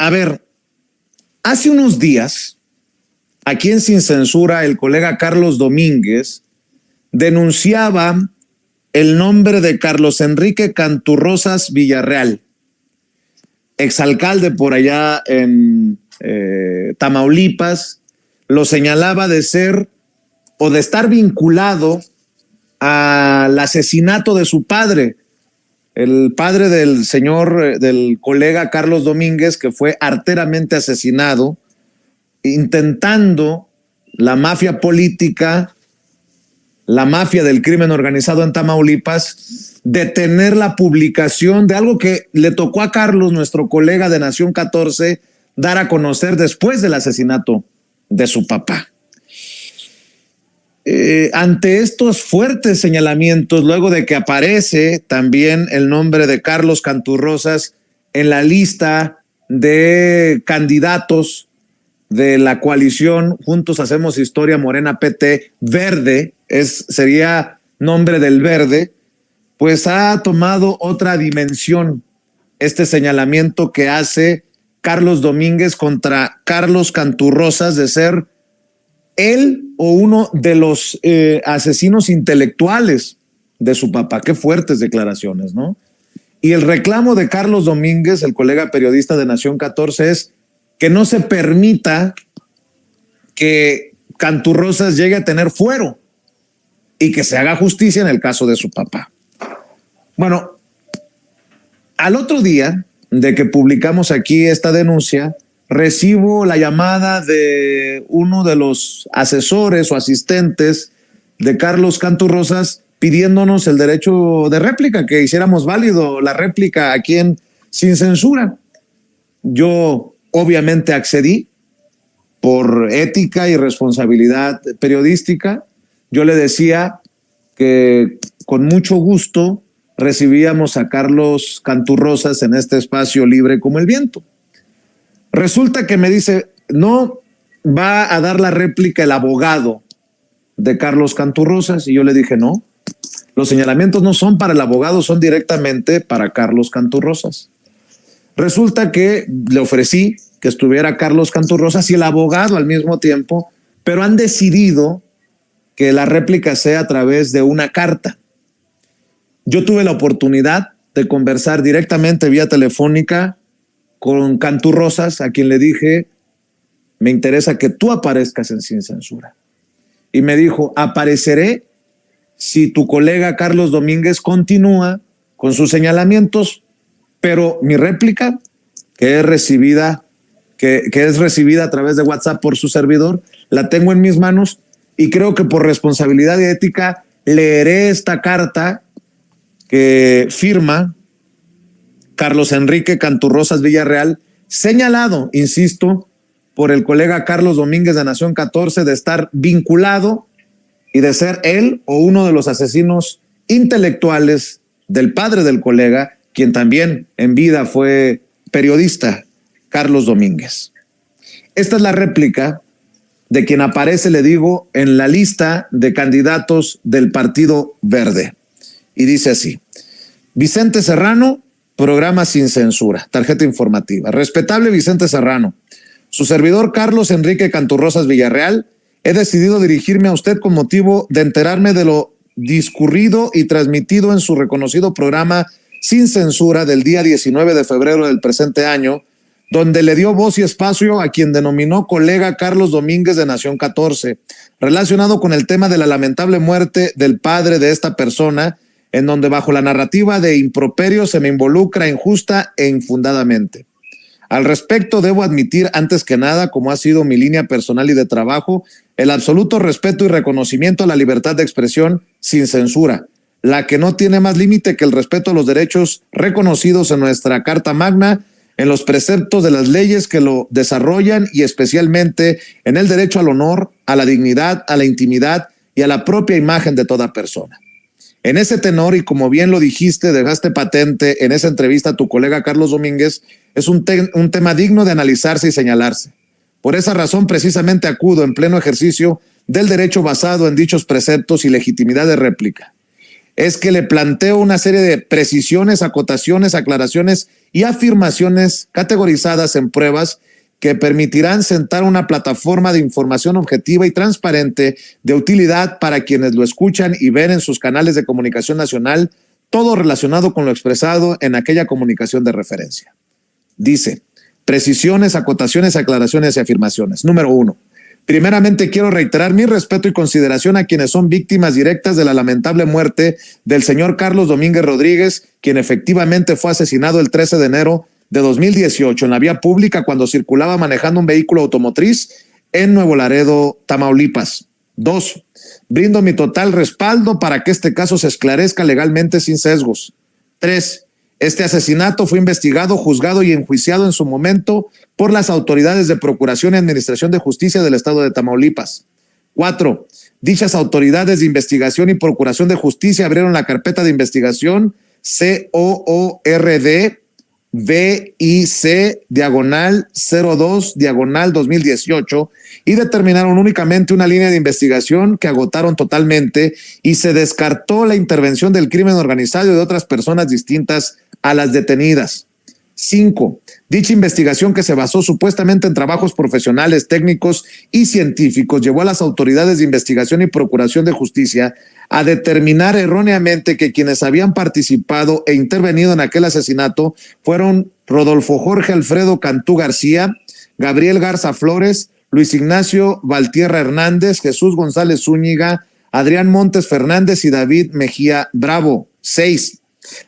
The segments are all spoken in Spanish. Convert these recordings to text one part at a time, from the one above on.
a ver, hace unos días, aquí en Sin Censura, el colega Carlos Domínguez denunciaba el nombre de Carlos Enrique Canturrosas Villarreal, exalcalde por allá en Tamaulipas. Lo señalaba de ser o de estar vinculado al asesinato de su padre, el padre del señor, del colega Carlos Domínguez, que fue arteramente asesinado, intentando la mafia política, la mafia del crimen organizado en Tamaulipas, detener la publicación de algo que le tocó a Carlos, nuestro colega de Nación 14, dar a conocer después del asesinato de su papá. Ante estos fuertes señalamientos, luego de que aparece también el nombre de Carlos Canturrosas en la lista de candidatos de la coalición Juntos Hacemos Historia Morena PT Verde, sería nombre del Verde, pues ha tomado otra dimensión este señalamiento que hace Carlos Domínguez contra Carlos Canturrosas de ser él o uno de los asesinos intelectuales de su papá. Qué fuertes declaraciones, ¿no? Y el reclamo de Carlos Domínguez, el colega periodista de Nación 14, es que no se permita que Canturrosas llegue a tener fuero y que se haga justicia en el caso de su papá. Bueno, al otro día de que publicamos aquí esta denuncia, recibo la llamada de uno de los asesores o asistentes de Carlos Canturrosas pidiéndonos el derecho de réplica, que hiciéramos válido la réplica aquí en Sin Censura. Yo obviamente accedí por ética y responsabilidad periodística. Yo le decía que con mucho gusto recibíamos a Carlos Canturrosas en este espacio libre como el viento. Resulta que me dice, no va a dar la réplica el abogado de Carlos Canturrosas, y yo le dije, no, los señalamientos no son para el abogado, son directamente para Carlos Canturrosas. Resulta que le ofrecí que estuviera Carlos Canturrosas y el abogado al mismo tiempo, pero han decidido que la réplica sea a través de una carta. Yo tuve la oportunidad de conversar directamente vía telefónica con Canturrosas, a quien le dije, me interesa que tú aparezcas en Sin Censura. Y me dijo, apareceré si tu colega Carlos Domínguez continúa con sus señalamientos, pero mi réplica, que es recibida a través de WhatsApp por su servidor, la tengo en mis manos y creo que por responsabilidad y ética leeré esta carta que firma Carlos Enrique Canturrosas Villarreal, señalado, insisto, por el colega Carlos Domínguez de Nación 14 de estar vinculado y de ser él o uno de los asesinos intelectuales del padre del colega, quien también en vida fue periodista, Carlos Domínguez. Esta es la réplica de quien aparece, le digo, en la lista de candidatos del Partido Verde. Y dice así: Vicente Serrano, programa Sin Censura, tarjeta informativa. Respetable Vicente Serrano, su servidor Carlos Enrique Canturrosas Villarreal, he decidido dirigirme a usted con motivo de enterarme de lo discurrido y transmitido en su reconocido programa Sin Censura del día 19 de febrero del presente año, donde le dio voz y espacio a quien denominó colega Carlos Domínguez de Nación 14, relacionado con el tema de la lamentable muerte del padre de esta persona, en donde bajo la narrativa de improperio se me involucra injusta e infundadamente. Al respecto, debo admitir antes que nada, como ha sido mi línea personal y de trabajo, el absoluto respeto y reconocimiento a la libertad de expresión sin censura, la que no tiene más límite que el respeto a los derechos reconocidos en nuestra Carta Magna, en los preceptos de las leyes que lo desarrollan y especialmente en el derecho al honor, a la dignidad, a la intimidad y a la propia imagen de toda persona. En ese tenor, y como bien lo dijiste, dejaste patente en esa entrevista a tu colega Carlos Domínguez, es un tema digno de analizarse y señalarse. Por esa razón, precisamente acudo en pleno ejercicio del derecho basado en dichos preceptos y legitimidad de réplica. Es que le planteo una serie de precisiones, acotaciones, aclaraciones y afirmaciones categorizadas en pruebas que permitirán sentar una plataforma de información objetiva y transparente de utilidad para quienes lo escuchan y ven en sus canales de comunicación nacional, todo relacionado con lo expresado en aquella comunicación de referencia. Dice, precisiones, acotaciones, aclaraciones y afirmaciones. Número 1. Primeramente quiero reiterar mi respeto y consideración a quienes son víctimas directas de la lamentable muerte del señor Carlos Domínguez Rodríguez, quien efectivamente fue asesinado el 13 de enero de 2018 en la vía pública cuando circulaba manejando un vehículo automotriz en Nuevo Laredo, Tamaulipas. 2. Brindo mi total respaldo para que este caso se esclarezca legalmente sin sesgos. 3. Este asesinato fue investigado, juzgado y enjuiciado en su momento por las autoridades de Procuración y Administración de Justicia del Estado de Tamaulipas. 4. Dichas autoridades de investigación y Procuración de Justicia abrieron la carpeta de investigación COORD VIC-02-2018 y determinaron únicamente una línea de investigación que agotaron totalmente y se descartó la intervención del crimen organizado y de otras personas distintas a las detenidas. 5. Dicha investigación, que se basó supuestamente en trabajos profesionales, técnicos y científicos, llevó a las autoridades de investigación y procuración de justicia a determinar erróneamente que quienes habían participado e intervenido en aquel asesinato fueron Rodolfo Jorge Alfredo Cantú García, Gabriel Garza Flores, Luis Ignacio Valtierra Hernández, Jesús González Zúñiga, Adrián Montes Fernández y David Mejía Bravo. 6.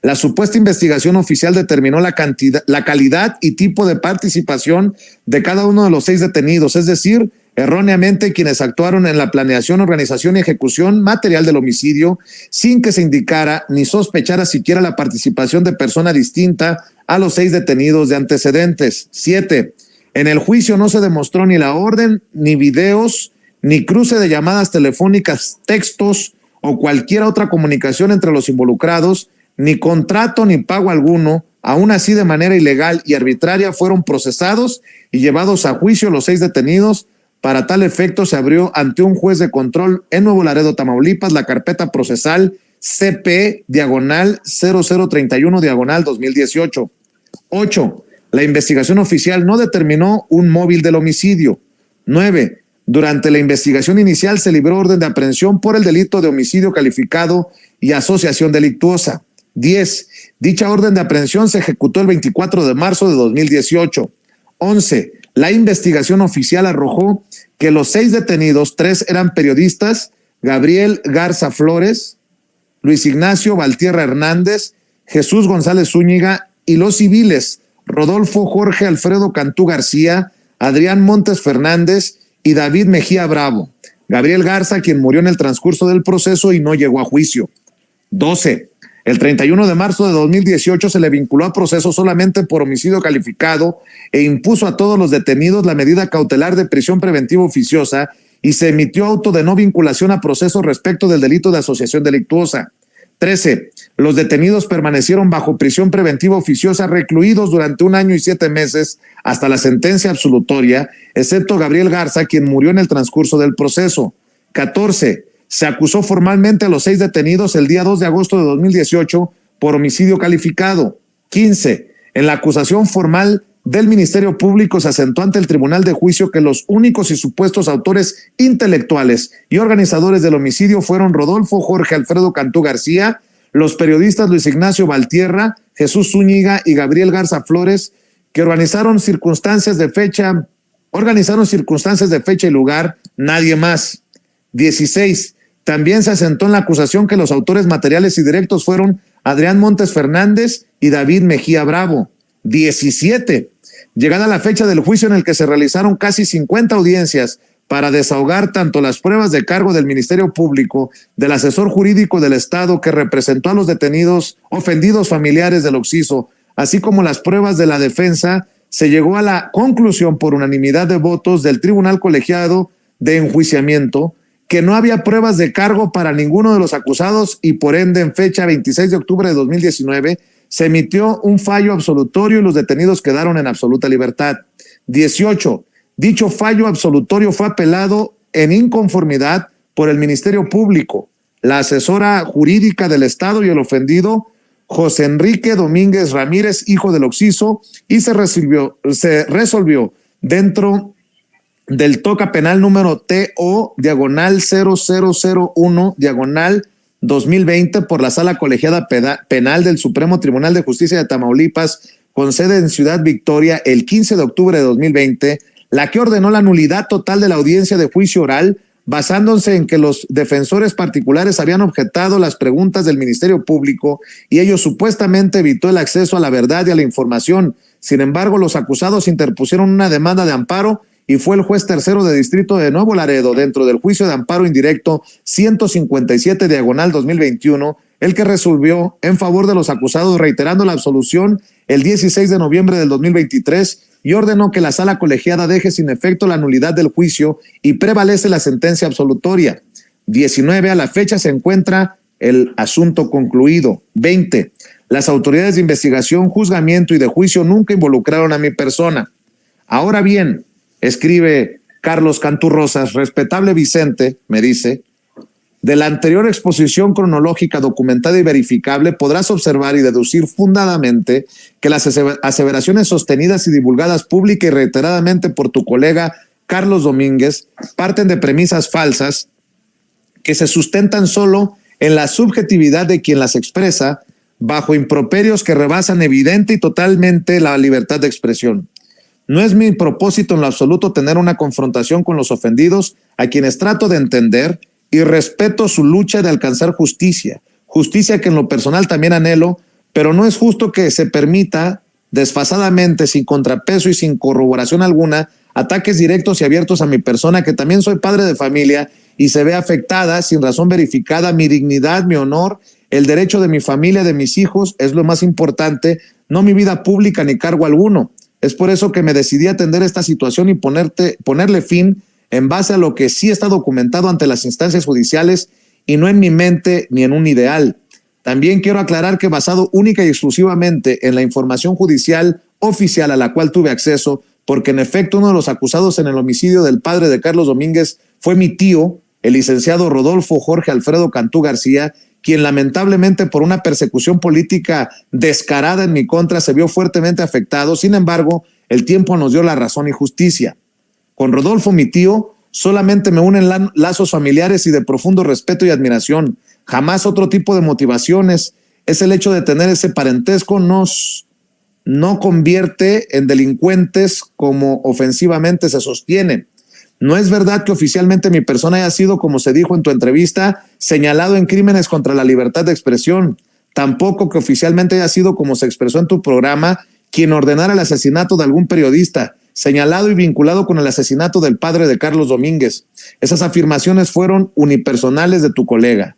La supuesta investigación oficial determinó la calidad y tipo de participación de cada uno de los 6 detenidos, es decir, erróneamente quienes actuaron en la planeación, organización y ejecución material del homicidio, sin que se indicara ni sospechara siquiera la participación de persona distinta a los 6 detenidos de antecedentes. 7. En el juicio no se demostró ni la orden, ni videos, ni cruce de llamadas telefónicas, textos o cualquier otra comunicación entre los involucrados, ni contrato ni pago alguno. Aún así, de manera ilegal y arbitraria fueron procesados y llevados a juicio los 6 detenidos. Para tal efecto se abrió ante un juez de control en Nuevo Laredo, Tamaulipas, la carpeta procesal CP-0031-2018. 8. La investigación oficial no determinó un móvil del homicidio. 9. Durante la investigación inicial se libró orden de aprehensión por el delito de homicidio calificado y asociación delictuosa. 10. Dicha orden de aprehensión se ejecutó el 24 de marzo de 2018. 11. La investigación oficial arrojó que los 6 detenidos, 3 eran periodistas, Gabriel Garza Flores, Luis Ignacio Valtierra Hernández, Jesús González Zúñiga, y los civiles, Rodolfo Jorge Alfredo Cantú García, Adrián Montes Fernández y David Mejía Bravo. Gabriel Garza, quien murió en el transcurso del proceso y no llegó a juicio. 12. El 31 de marzo de 2018 se le vinculó a proceso solamente por homicidio calificado e impuso a todos los detenidos la medida cautelar de prisión preventiva oficiosa y se emitió auto de no vinculación a proceso respecto del delito de asociación delictuosa. 13. Los detenidos permanecieron bajo prisión preventiva oficiosa recluidos durante 1 año y 7 meses hasta la sentencia absolutoria, excepto Gabriel Garza, quien murió en el transcurso del proceso. 14. Se acusó formalmente a los 6 detenidos el día 2 de agosto de 2018 por homicidio calificado. 15. En la acusación formal del Ministerio Público se asentó ante el Tribunal de Juicio que los únicos y supuestos autores intelectuales y organizadores del homicidio fueron Rodolfo Jorge Alfredo Cantú García, los periodistas Luis Ignacio Valtierra, Jesús Zúñiga y Gabriel Garza Flores, que organizaron circunstancias de fecha y lugar, nadie más. 16. También se asentó en la acusación que los autores materiales y directos fueron Adrián Montes Fernández y David Mejía Bravo. 17. Llegada la fecha del juicio en el que se realizaron casi 50 audiencias para desahogar tanto las pruebas de cargo del Ministerio Público, del asesor jurídico del Estado que representó a los detenidos ofendidos familiares del occiso, así como las pruebas de la defensa, se llegó a la conclusión por unanimidad de votos del Tribunal Colegiado de Enjuiciamiento que no había pruebas de cargo para ninguno de los acusados y por ende en fecha 26 de octubre de 2019 se emitió un fallo absolutorio y los detenidos quedaron en absoluta libertad. 18. Dicho fallo absolutorio fue apelado en inconformidad por el Ministerio Público, la asesora jurídica del Estado y el ofendido José Enrique Domínguez Ramírez, hijo del occiso, y se resolvió dentro del toca penal número TO diagonal 0001 diagonal 2020 por la Sala Colegiada Penal del Supremo Tribunal de Justicia de Tamaulipas, con sede en Ciudad Victoria, el 15 de octubre de 2020, la que ordenó la nulidad total de la audiencia de juicio oral, basándose en que los defensores particulares habían objetado las preguntas del Ministerio Público y ello supuestamente evitó el acceso a la verdad y a la información. Sin embargo, los acusados interpusieron una demanda de amparo y fue el juez tercero de distrito de Nuevo Laredo, dentro del juicio de amparo indirecto 157 diagonal 2021, el que resolvió en favor de los acusados, reiterando la absolución el 16 de noviembre del 2023 y ordenó que la sala colegiada deje sin efecto la nulidad del juicio y prevalece la sentencia absolutoria. 19. A la fecha se encuentra el asunto concluido. 20. Las autoridades de investigación, juzgamiento y de juicio nunca involucraron a mi persona. Ahora bien, escribe Carlos Canturrosas, respetable Vicente, me dice, de la anterior exposición cronológica documentada y verificable podrás observar y deducir fundadamente que las aseveraciones sostenidas y divulgadas pública y reiteradamente por tu colega Carlos Domínguez parten de premisas falsas que se sustentan solo en la subjetividad de quien las expresa, bajo improperios que rebasan evidente y totalmente la libertad de expresión. No es mi propósito en lo absoluto tener una confrontación con los ofendidos, a quienes trato de entender y respeto su lucha de alcanzar justicia, justicia que en lo personal también anhelo, pero no es justo que se permita desfasadamente, sin contrapeso y sin corroboración alguna, ataques directos y abiertos a mi persona, que también soy padre de familia y se ve afectada, sin razón verificada, mi dignidad, mi honor, el derecho de mi familia, de mis hijos, es lo más importante, no mi vida pública ni cargo alguno. Es por eso que me decidí a atender esta situación y ponerle fin en base a lo que sí está documentado ante las instancias judiciales y no en mi mente ni en un ideal. También quiero aclarar que basado única y exclusivamente en la información judicial oficial a la cual tuve acceso, porque en efecto uno de los acusados en el homicidio del padre de Carlos Domínguez fue mi tío, el licenciado Rodolfo Jorge Alfredo Cantú García, quien lamentablemente por una persecución política descarada en mi contra se vio fuertemente afectado. Sin embargo, el tiempo nos dio la razón y justicia. Con Rodolfo, mi tío, solamente me unen lazos familiares y de profundo respeto y admiración. Jamás otro tipo de motivaciones. Es el hecho de tener ese parentesco no convierte en delincuentes como ofensivamente se sostiene. No es verdad que oficialmente mi persona haya sido, como se dijo en tu entrevista, señalado en crímenes contra la libertad de expresión. Tampoco que oficialmente haya sido, como se expresó en tu programa, quien ordenara el asesinato de algún periodista, señalado y vinculado con el asesinato del padre de Carlos Domínguez. Esas afirmaciones fueron unipersonales de tu colega.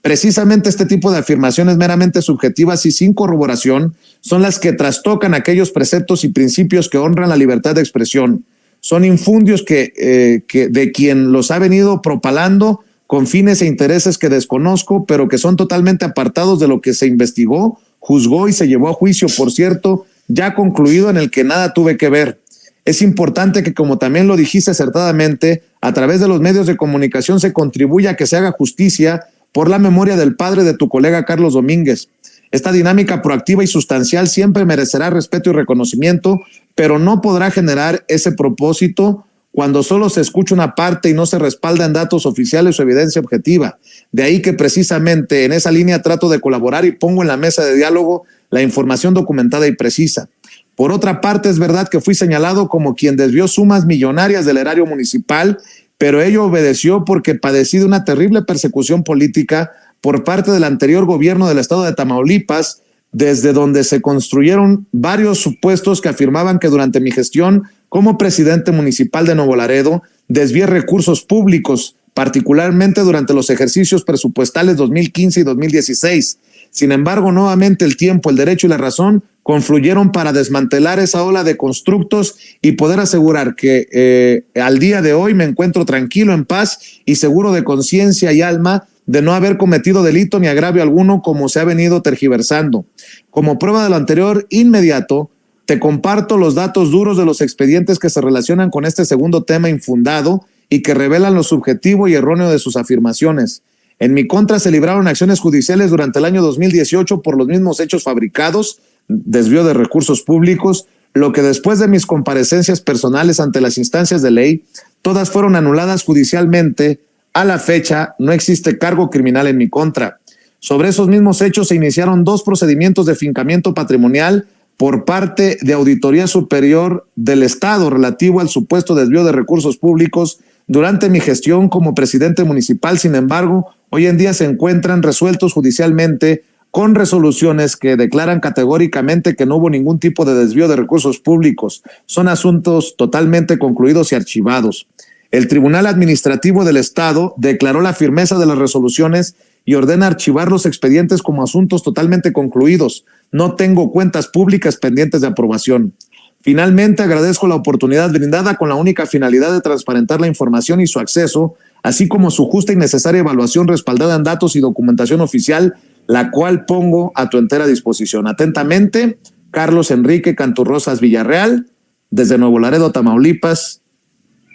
Precisamente este tipo de afirmaciones meramente subjetivas y sin corroboración son las que trastocan aquellos preceptos y principios que honran la libertad de expresión. Son infundios que de quien los ha venido propalando con fines e intereses que desconozco, pero que son totalmente apartados de lo que se investigó, juzgó y se llevó a juicio, por cierto, ya concluido, en el que nada tuve que ver. Es importante que, como también lo dijiste acertadamente, a través de los medios de comunicación se contribuya a que se haga justicia por la memoria del padre de tu colega Carlos Domínguez. Esta dinámica proactiva y sustancial siempre merecerá respeto y reconocimiento, pero no podrá generar ese propósito cuando solo se escucha una parte y no se respalda en datos oficiales o evidencia objetiva. De ahí que precisamente en esa línea trato de colaborar y pongo en la mesa de diálogo la información documentada y precisa. Por otra parte, es verdad que fui señalado como quien desvió sumas millonarias del erario municipal, pero ello obedeció porque padecí de una terrible persecución política por parte del anterior gobierno del estado de Tamaulipas, desde donde se construyeron varios supuestos que afirmaban que durante mi gestión como presidente municipal de Nuevo Laredo desvié recursos públicos, particularmente durante los ejercicios presupuestales 2015 y 2016. Sin embargo, nuevamente el tiempo, el derecho y la razón confluyeron para desmantelar esa ola de constructos y poder asegurar que al día de hoy me encuentro tranquilo, en paz y seguro de conciencia y alma de no haber cometido delito ni agravio alguno como se ha venido tergiversando. Como prueba de lo anterior, inmediato, te comparto los datos duros de los expedientes que se relacionan con este segundo tema infundado y que revelan lo subjetivo y erróneo de sus afirmaciones. En mi contra se libraron acciones judiciales durante el año 2018 por los mismos hechos fabricados, desvío de recursos públicos, lo que después de mis comparecencias personales ante las instancias de ley, todas fueron anuladas judicialmente. A la fecha no existe cargo criminal en mi contra. Sobre esos mismos hechos se iniciaron 2 procedimientos de fincamiento patrimonial por parte de Auditoría Superior del Estado relativo al supuesto desvío de recursos públicos durante mi gestión como presidente municipal. Sin embargo, hoy en día se encuentran resueltos judicialmente con resoluciones que declaran categóricamente que no hubo ningún tipo de desvío de recursos públicos. Son asuntos totalmente concluidos y archivados. El Tribunal Administrativo del Estado declaró la firmeza de las resoluciones y ordena archivar los expedientes como asuntos totalmente concluidos. No tengo cuentas públicas pendientes de aprobación. Finalmente, agradezco la oportunidad brindada con la única finalidad de transparentar la información y su acceso, así como su justa y necesaria evaluación respaldada en datos y documentación oficial, la cual pongo a tu entera disposición. Atentamente, Carlos Enrique Canturrosas Villarreal, desde Nuevo Laredo, Tamaulipas,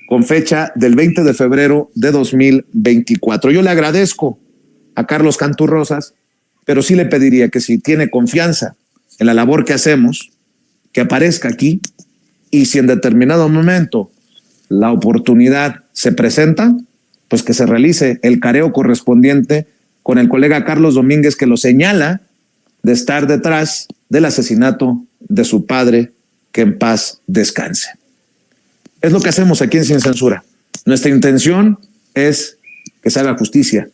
con fecha del 20 de febrero de 2024. Yo le agradezco a Carlos Canturrosas, pero sí le pediría que si tiene confianza en la labor que hacemos, que aparezca aquí, y si en determinado momento la oportunidad se presenta, pues que se realice el careo correspondiente con el colega Carlos Domínguez, que lo señala de estar detrás del asesinato de su padre, que en paz descanse. Es lo que hacemos aquí en Sin Censura. Nuestra intención es que se haga justicia,